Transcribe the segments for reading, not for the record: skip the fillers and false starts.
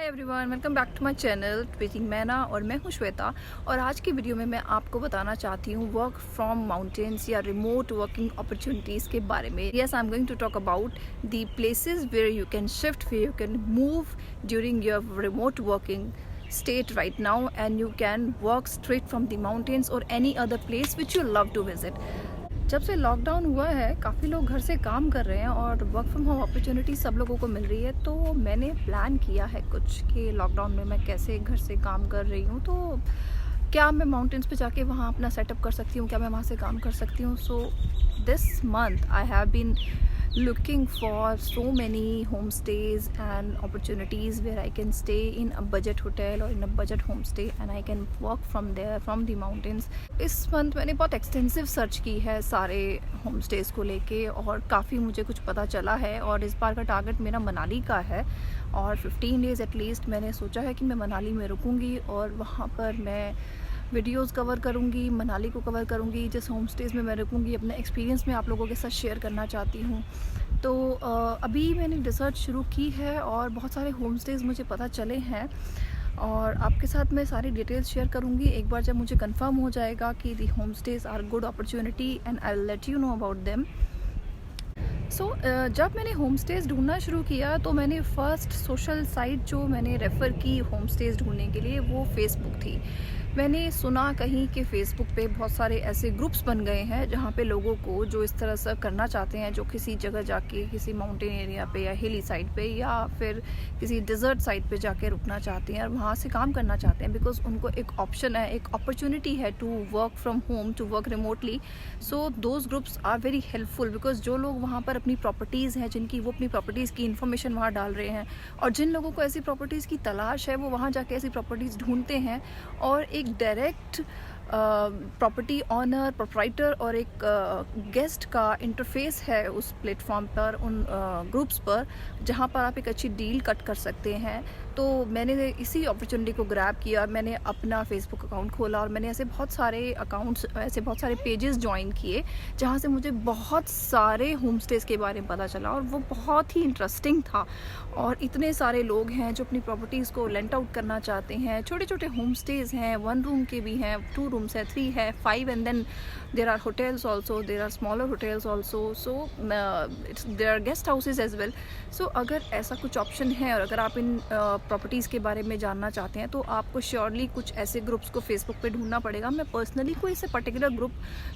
Hi everyone, welcome back to my channel tweeting Myna. और मैं हूं श्वेता। और आज की वीडियो में मैं आपको बताना चाहती हूं वर्क फ्रॉम माउंटेन्स या रिमोट वर्किंग अपॉर्चुनिटीज़ के बारे में। Yes, I am going to talk about the places where you can shift, where you can move during your remote working state right now, and you can work straight from the mountains or any other place which you love to visit. जब से lockdown हुआ है काफ़ी लोग घर से काम कर रहे हैं और वर्क फ्रॉम होम अपॉर्चुनिटी सब लोगों को मिल रही है। तो मैंने प्लान किया है कुछ कि लॉकडाउन में मैं कैसे घर से काम कर रही हूँ, तो क्या मैं माउंटेन्स पे जाके वहाँ अपना सेटअप कर सकती हूँ, क्या मैं वहाँ से काम कर सकती हूँ। So this month I have been looking for so many homestays and opportunities where I can stay in a budget hotel or in a budget homestay and I can work from there from the mountains. इस month मैंने बहुत extensive search की है सारे homestays को लेके और काफ़ी मुझे कुछ पता चला है। और इस बार का टारगेट मेरा मनाली का है और 15 डेज़ एटलीस्ट मैंने सोचा है कि मैं मनाली में रुकूँगी और वहाँ पर मैं वीडियोस कवर करूँगी, मनाली को कवर करूँगी। जिस होम स्टेज़ में मैं रुकूँगी अपने एक्सपीरियंस में आप लोगों के साथ शेयर करना चाहती हूँ। तो अभी मैंने रिसर्च शुरू की है और बहुत सारे होम स्टेज़ मुझे पता चले हैं और आपके साथ मैं सारी डिटेल्स शेयर करूँगी एक बार जब मुझे कंफर्म हो जाएगा कि the home stays are good opportunity and I will let you know about them. जब मैंने होम स्टेज़ ढूंढना शुरू किया तो मैंने फ़र्स्ट सोशल साइट जो मैंने रेफ़र की होम स्टेज़ ढूंढने के लिए वो फेसबुक थी। मैंने सुना कहीं कि फ़ेसबुक पे बहुत सारे ऐसे ग्रुप्स बन गए हैं जहाँ पे लोगों को जो इस तरह से करना चाहते हैं, जो किसी जगह जाके किसी माउंटेन एरिया पे या हिली साइड पे या फिर किसी डिज़र्ट साइड पे जाके रुकना चाहते हैं और वहाँ से काम करना चाहते हैं, बिकॉज उनको एक ऑप्शन है, एक अपॉर्चुनिटी है to work from home, to work remotely. So those groups are very helpful because जो लोग वहाँ पर अपनी प्रॉपर्टीज़ हैं जिनकी, वो अपनी प्रॉपर्टीज़ की इन्फॉर्मेशन वहाँ डाल रहे हैं और जिन लोगों को ऐसी प्रॉपर्टीज़ की तलाश है वो वहाँ जाके ऐसी प्रॉपर्टीज़ ढूंढते हैं और एक डायरेक्ट प्रॉपर्टी ऑनर, प्रोप्राइटर और एक गेस्ट का इंटरफेस है उस प्लेटफॉर्म पर, उन ग्रुप्स पर, जहाँ पर आप एक अच्छी डील कट कर सकते हैं। तो मैंने इसी अपॉर्चुनिटी को ग्रैब किया। मैंने अपना फेसबुक अकाउंट खोला और मैंने ऐसे बहुत सारे अकाउंट्स, ऐसे बहुत सारे पेजेस ज्वाइन किए जहाँ से मुझे बहुत सारे होम स्टेज़ के बारे में पता चला और वो बहुत ही इंटरेस्टिंग था। और इतने सारे लोग हैं जो अपनी प्रॉपर्टीज़ को रेंट आउट करना चाहते हैं। छोटे छोटे होम स्टेज़ हैं, 1 रूम के भी हैं, 2 रूम्स है, 3 है, 5, and then there are hotels also, there are smaller hotels also, so there are guest houses as well. So अगर ऐसा कुछ ऑप्शन है और अगर आप इन प्रॉपर्टीज़ के बारे में जानना चाहते हैं तो आपको श्योरली कुछ ऐसे ग्रुप्स को फेसबुक पे ढूंढना पड़ेगा। मैं पर्सनली कोई ऐसे पर्टिकुलर ग्रुप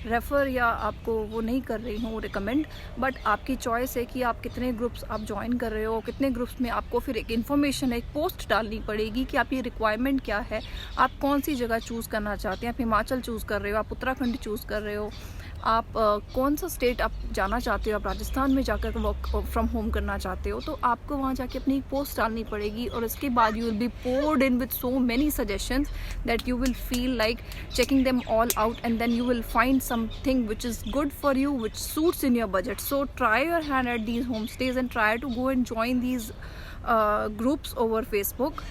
रेफ़र या आपको वो नहीं कर रही हूँ रिकमेंड, बट आपकी चॉइस है कि आप कितने ग्रुप्स आप ज्वाइन कर रहे हो, कितने ग्रुप्स में आपको फिर एक इन्फॉर्मेशन, एक पोस्ट डालनी पड़ेगी कि आपकी रिक्वायरमेंट क्या है, आप कौन सी जगह चूज़ करना चाहते हैं। आप हिमाचल चूज़ कर रहे हो, आप उत्तराखंड चूज़ कर रहे हो, आप कौन सा स्टेट आप जाना चाहते हो, आप राजस्थान में जाकर वर्क फ्रॉम होम करना चाहते हो, तो आपको वहाँ जाके अपनी पोस्ट डालनी पड़ेगी और इसके बाद you will be poured in with so many suggestions that you will feel like checking them all out and then you will find something which is good for you, which suits in your budget. So try your hand at these homestays and try to go and join these groups over Facebook.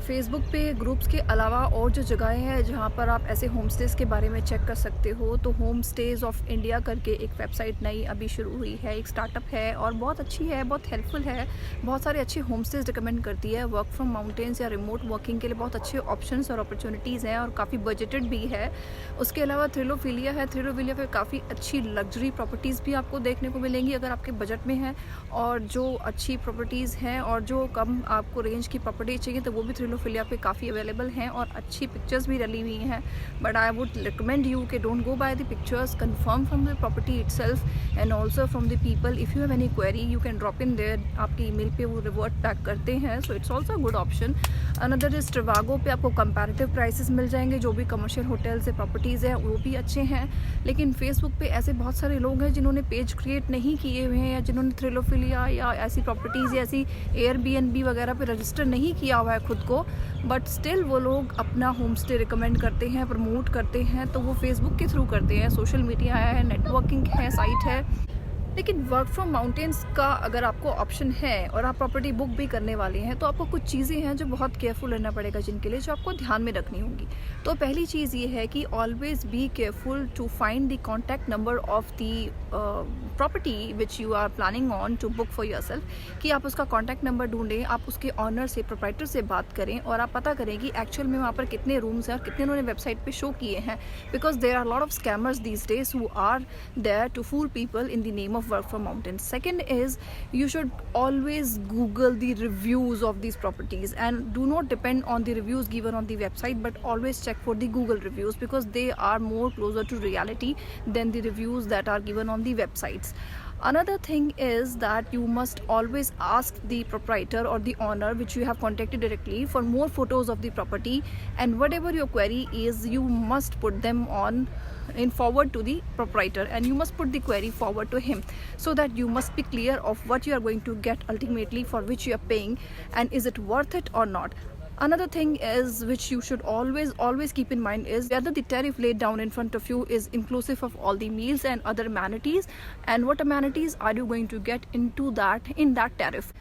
Facebook पे groups के अलावा और जो जगहें हैं जहाँ पर आप ऐसे होम स्टेज़ के बारे में चेक कर सकते हो, तो होम स्टेज़ ऑफ इंडिया करके एक वेबसाइट नई अभी शुरू हुई है, एक स्टार्टअप है और बहुत अच्छी है, बहुत हेल्पफुल है, बहुत सारे अच्छे होम स्टेज़ रिकमेंड करती है। वर्क फ्रॉम माउंटेन्स या रिमोट वर्किंग के लिए बहुत अच्छे ऑप्शंस और अपॉर्चुनिटीज़ हैं और काफ़ी बजटेड भी है। उसके अलावा थ्रिलोफिलिया है, थ्रिलोफिलिया पे काफ़ी अच्छी लग्जरी प्रॉपर्टीज़ भी आपको देखने को मिलेंगी अगर आपके बजट में है, और जो अच्छी प्रॉपर्टीज़ हैं और जो कम आपको रेंज की प्रॉपर्टी चाहिए तो वो भी थ्रिलोफिलिया पे काफ़ी अवेलेबल हैं और अच्छी पिक्चर्स भी डली हुई हैं। But I would recommend you कि don't go by the pictures, confirm from the property itself and also from the people. If you have any query you can drop in there, आपकी email पे वो revert back करते हैं। So it's also good option. Another is trivago पे आपको comparative prices मिल जाएंगे, जो भी कमर्शियल होटल्स से प्रॉपर्टीज़ हैं वो भी अच्छे हैं। लेकिन फेसबुक पे ऐसे बहुत सारे लोग हैं जिन्होंने पेज क्रिएट नहीं किए हुए हैं या जिन्होंने थ्रिलोफिलिया या ऐसी प्रॉपर्टीज़ या ऐसी एयरबीएनबी वगैरह पे रजिस्टर नहीं किया हुआ है खुद को, बट स्टिल वो लोग अपना होम स्टे रिकमेंड करते हैं, प्रमोट करते हैं। तो वो फेसबुक के थ्रू करते हैं, सोशल मीडिया है, नेटवर्किंग है, साइट है। लेकिन वर्क फ्रॉम माउंटेन्स का अगर आपको ऑप्शन है और आप प्रॉपर्टी बुक भी करने वाले हैं तो आपको कुछ चीज़ें हैं जो बहुत केयरफुल रहना पड़ेगा, जिनके लिए जो आपको ध्यान में रखनी होगी। तो पहली चीज़ ये है कि always be careful to find the contact number of the property which you are planning on to book for yourself, कि आप उसका कॉन्टैक्ट नंबर ढूंढें, आप उसके ऑनर से, प्रोप्राइटर से बात करें और आप पता करें कि एक्चुअल में वहाँ पर कितने रूम्स हैं और कितने उन्होंने वेबसाइट पे शो किए हैं, because there are lot of scammers these days who are there to fool people in the name of work from mountains. Second is you should always Google the reviews of these properties and do not depend on the reviews given on the website, but always check for the Google reviews because they are more closer to reality than the reviews that are given on the websites. Another thing is that you must always ask the proprietor or the owner which you have contacted directly for more photos of the property, and whatever your query is you must put them on in forward to the proprietor and you must put the query forward to him, so that you must be clear of what you are going to get ultimately, for which you are paying, and is it worth it or not. Another thing is which you should always keep in mind is whether the tariff laid down in front of you is inclusive of all the meals and other amenities, and what amenities are you going to get into that in that tariff.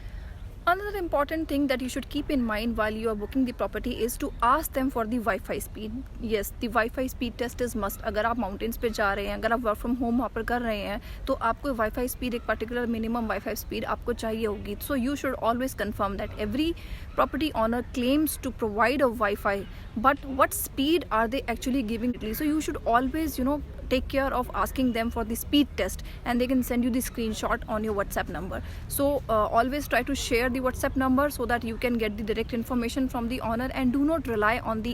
Another important thing that you should keep in mind while you are booking the property is to ask them for the Wi-Fi speed. Yes, the Wi-Fi speed test is must. अगर आप mountains पे जा रहे हैं, अगर आप work from home वहाँ पर कर रहे हैं, तो आपको Wi-Fi speed, एक पर्टिकुलर मिनिमम Wi-Fi speed आपको चाहिए होगी. So you should always confirm that every property owner claims to provide a Wi-Fi, but what speed are they actually giving? So you should always, take care of asking them for the speed test, and they can send you the screenshot on your WhatsApp number. So always try to share the WhatsApp number so that you can get the direct information from the owner, and do not rely on the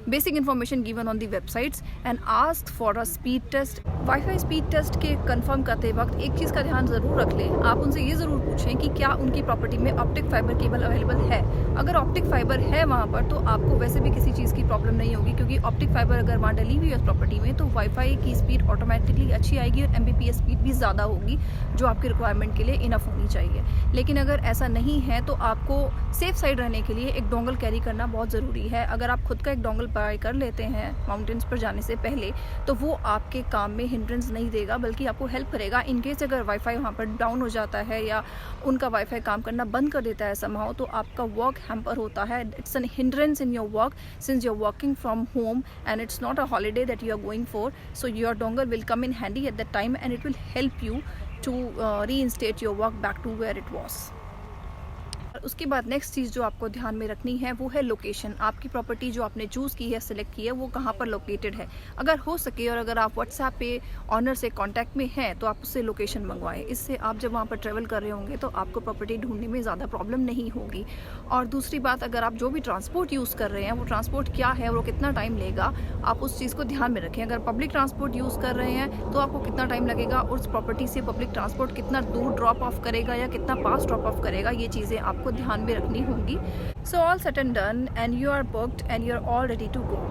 basic information given on the websites, and ask for a speed test. Wi-Fi speed test के confirm करते वक्त एक चीज़ का ध्यान ज़रूर रख लें, आप उनसे ये ज़रूर पूछें कि क्या उनकी प्रॉपर्टी में ऑप्टिक फाइबर केबल अवेलेबल है। अगर ऑप्टिक फाइबर है वहाँ पर तो आपको वैसे भी किसी चीज़ की प्रॉब्लम नहीं होगी, क्योंकि ऑप्टिक फाइबर अगर वहाँ डली हुई है उस प्रॉपर्टी में तो वाईफाई की स्पीड ऑटोमेटिकली अच्छी आएगी और Mbps स्पीड भी ज़्यादा होगी, जो आपकी रिक्वायरमेंट के लिए इनफ होनी चाहिए। लेकिन अगर ऐसा नहीं है तो आपको सेफ साइड रहने के लिए एक डोंगल कैरी करना बहुत ज़रूरी है। अगर आप खुद का एक डोंगल बाय कर लेते हैं माउंटेन्स पर जाने से पहले, तो वो आपके काम में हिंड्रेंस नहीं देगा, बल्कि आपको हेल्प करेगा। इन केस अगर वाईफाई वहाँ पर डाउन हो जाता है या उनका वाईफाई काम करना बंद कर देता है समहाउ, तो आपका वर्क हैम्पर होता है। It's an hindrance in your work since you are working from home and it's not a holiday that you are going for, so your dongle will come in handy at that time, and it will help you to reinstate your work back to where it was. उसके बाद next चीज़ जो आपको ध्यान में रखनी है वो है लोकेशन। आपकी प्रॉपर्टी जो आपने चूज़ की है, सिलेक्ट की है, वो कहाँ पर लोकेटेड है। अगर हो सके और अगर आप व्हाट्सएप पे ऑनर से कांटेक्ट में हैं तो आप उससे लोकेशन मंगवाएं। इससे आप जब वहाँ पर ट्रैवल कर रहे होंगे तो आपको प्रॉपर्टी ढूंढने में ज़्यादा प्रॉब्लम नहीं होगी। और दूसरी बात, अगर आप जो भी ट्रांसपोर्ट यूज़ कर रहे हैं वो ट्रांसपोर्ट क्या है और वो कितना टाइम लेगा, आप उस चीज़ को ध्यान में रखें। अगर पब्लिक ट्रांसपोर्ट यूज़ कर रहे हैं तो आपको कितना टाइम लगेगा, और उस प्रॉपर्टी से पब्लिक ट्रांसपोर्ट कितना दूर ड्रॉप ऑफ करेगा या कितना पास ड्रॉप ऑफ करेगा, ये चीज़ें आपको ध्यान में रखनी होंगी। So all said and done and you are booked and you are all ready to go.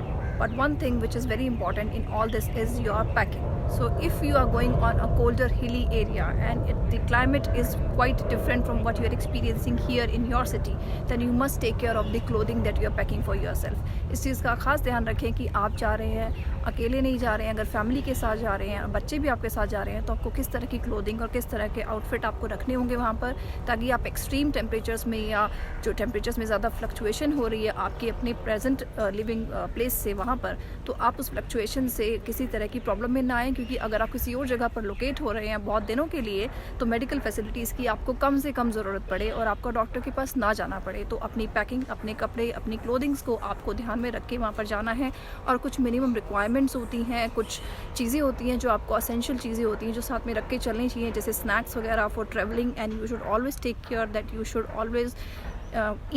But one thing which is very important in all this is your packing. So if you are going on a colder hilly area and the climate is quite different from what you are experiencing here in your city, then you must take care of the clothing that you are packing for yourself. इस चीज़ का खास ध्यान रखें कि आप जा रहे हैं, अकेले नहीं जा रहे हैं, अगर फैमिली के साथ जा रहे हैं, बच्चे भी आपके साथ जा रहे हैं, तो आपको किस तरह की क्लोथिंग और किस तरह के आउटफिट आपको रखने होंगे वहाँ पर, ताकि आप एक्सट्रीम टेम्परेचर्स में या जो टेम्परेचर्स में ज़्यादा फ्लक्चुएशन हो रही है आपकी अपने प्रेजेंट लिविंग प्लेस से वहाँ पर, तो आप उस फ्लक्चुएशन से किसी तरह की प्रॉब्लम में ना आए। क्योंकि अगर आप किसी और जगह पर लोकेट हो रहे हैं बहुत दिनों के लिए, तो मेडिकल फैसिलिटीज़ की आपको कम से कम ज़रूरत पड़े और आपको डॉक्टर के पास ना जाना पड़े। तो अपनी पैकिंग, अपने कपड़े, अपनी क्लोथिंग्स को आपको ध्यान में रख के वहाँ पर जाना है। और कुछ मिनिमम रिक्वायरमेंट्स होती हैं, कुछ चीज़ें होती हैं जो आपको असेंशियल चीज़ें होती हैं जो साथ में रख के चलनी चाहिए, जैसे स्नैक्स वगैरह for travelling. And you should always take care that you should always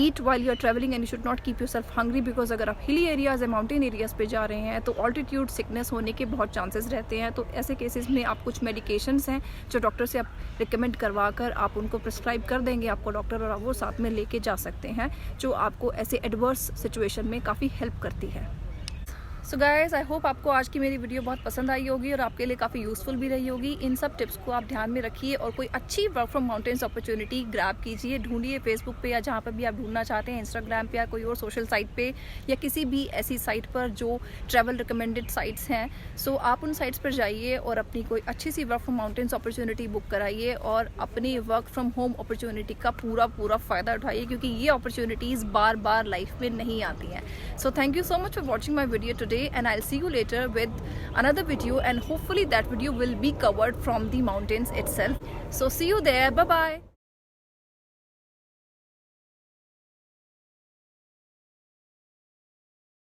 eat while you are traveling and you should not keep yourself hungry, because अगर आप हिली एरियाज़ या माउंटेन एरियाज़ पे जा रहे हैं तो ऑल्टीट्यूड सिकनेस होने के बहुत चांसेस रहते हैं। तो ऐसे केसेस में आप कुछ मेडिकेशंस हैं जो डॉक्टर से आप रिकमेंड करवा कर आप उनको प्रिस्क्राइब कर देंगे आपको डॉक्टर, और आप वो साथ में लेके जा सकते हैं, जो आपको ऐसे एडवर्स सिचुएशन में काफ़ी हेल्प करती है। सो गाइस, आई होप आपको आज की मेरी वीडियो बहुत पसंद आई होगी और आपके लिए काफ़ी यूज़फुल भी रही होगी। इन सब टिप्स को आप ध्यान में रखिए और कोई अच्छी work from mountains opportunity grab कीजिए, ढूंढिए फेसबुक पे या जहाँ पर भी आप ढूंढना चाहते हैं, इंस्टाग्राम पे या कोई और सोशल साइट पे या किसी भी ऐसी साइट पर जो ट्रैवल रिकमेंडेड साइट्स हैं। सो आप उन साइट्स पर जाइए और अपनी कोई अच्छी सी work from mountains opportunity book कराइए और अपनी वर्क फ्रॉम होम अपॉर्चुनिटी का पूरा फ़ायदा उठाइए, क्योंकि ये अपॉर्चुनिटीज़ बार बार लाइफ में नहीं आती हैं। So thank you so much for watching my video today, and I'll see you later with another video, and hopefully that video will be covered from the mountains itself. So see you there. Bye bye.